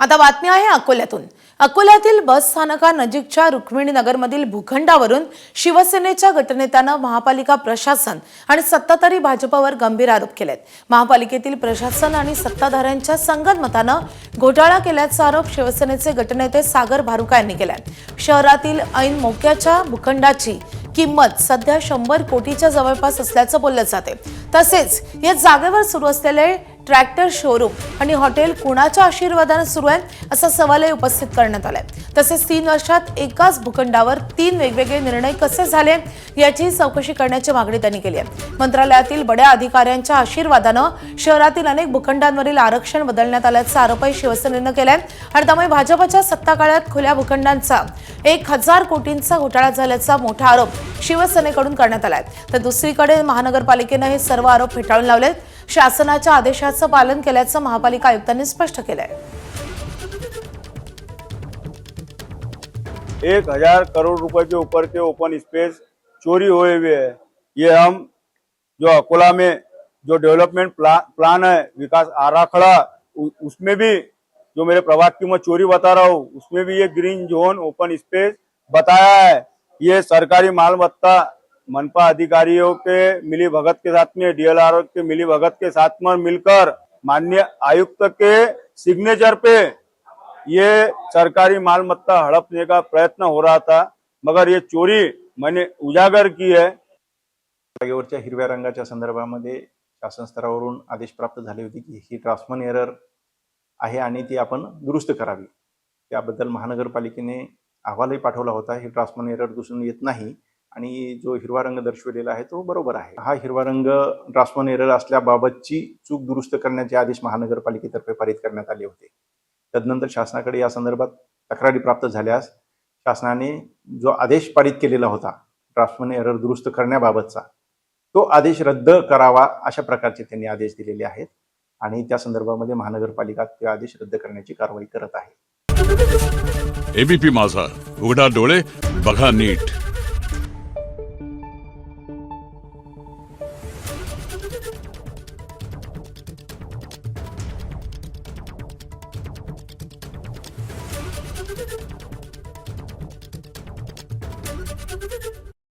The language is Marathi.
आता बातमी आहे अकोल्यातून। अकोल्यातील बस स्थानकानजीकच्या रुक्मिणीनगरमधील भूखंडावरून शिवसेनेच्या गटनेत्यानं महापालिका प्रशासन आणि सत्ताधारी भाजपवर गंभीर आरोप केलेत। महापालिकेतील प्रशासन आणि सत्ताधाऱ्यांच्या संगनमतानं घोटाळा केल्याचा आरोप शिवसेनेचे गटनेते सागर भारुका यांनी केलाय। शहरातील ऐन मोक्याच्या भूखंडाची किंमत सध्या 100 कोटीच्या जवळपास असल्याचं बोललं जाते। तसेच या जागेवर सुरू असलेले ट्रॅक्टर शोरूम आणि हॉटेल कुणाच्या आशीर्वादाने सुरू आहे असा सवालही उपस्थित करण्यात आलाय। तसेच 3 वर्षात एकाच भूखंडावर 3 वेगवेगळे निर्णय कसे झाले याची चौकशी करण्याची मागणी त्यांनी केली आहे। मंत्रालयातील बड्या अधिकाऱ्यांच्या आशीर्वादाने शहरातील अनेक भूखंडांवरील आरक्षण बदलण्यात आल्याचा आरोपही शिवसेनेनं केलाय आणि त्यामुळे भाजपच्या सत्ता काळात खुल्या भूखंडांचा 1000 कोटींचा घोटाळा झाल्याचा मोठा आरोप शिवसेनेकडून करण्यात आलाय। तर दुसरीकडे महानगरपालिकेने हे सर्व आरोप फेटाळून लावलेत। शासनाच्या आदेशाचं पालन केल्याचं महापालिका आयुक्तांनी स्पष्ट केलंय। 1000 करोड़ रुपए के ऊपर के ओपन स्पेस चोरी हुए हुए है। ये हम जो अकोला में जो डेवलपमेंट प्लान है, विकास आराखड़ा, उसमें भी जो मेरे प्रभाग की मैं चोरी बता रहा हूँ, उसमें भी ये ग्रीन जोन ओपन स्पेस बताया है। ये सरकारी मालमत्ता मनपा अधिकारियों के मिली भगत के साथ में, डीएलआर के मिली भगत के साथ में मिलकर माननीय आयुक्त के सिग्नेचर पे ये सरकारी मालमत्ता हड़पने का प्रयत्न हो रहा था, मगर ये चोरी मैंने उजागर की है। जागेवरच्या हिरव्या रंगाच्या संदर्भामध्ये शासन स्तरावरून आदेश प्राप्त झाले होते की ही ड्राफ्ट्समन एरर आहे आणि ती आपण दुरुस्त करावी। त्याबद्दल महानगरपालिकेने अहवालही पाठवला होता। ही ड्राफ्ट्समन एरर दिसून येत नाही आणि जो हिरवा रंग दर्शवलेला आहे तो बरोबर आहे। हा हिरवा रंग ड्राफ्ट्समन एरर असल्याबाबतची चूक दुरुस्त करण्याचे आदेश महानगरपालिकेतर्फे पारित करण्यात आले होते। तदनंतर शासनाकडे या संदर्भात तक्रारी प्राप्त झाल्यास शासनाने जो आदेश पारित केलेला होता ड्राफ्ट्समन एरर दुरुस्त करण्याबाबतचा, तो आदेश रद्द करावा अशा प्रकारचे त्यांनी आदेश दिलेले आहेत आणि त्या संदर्भामध्ये महानगरपालिका ते आदेश रद्द करण्याची कारवाई करत आहे। एबीपी माझा, उघडा डोळे बघा नीट।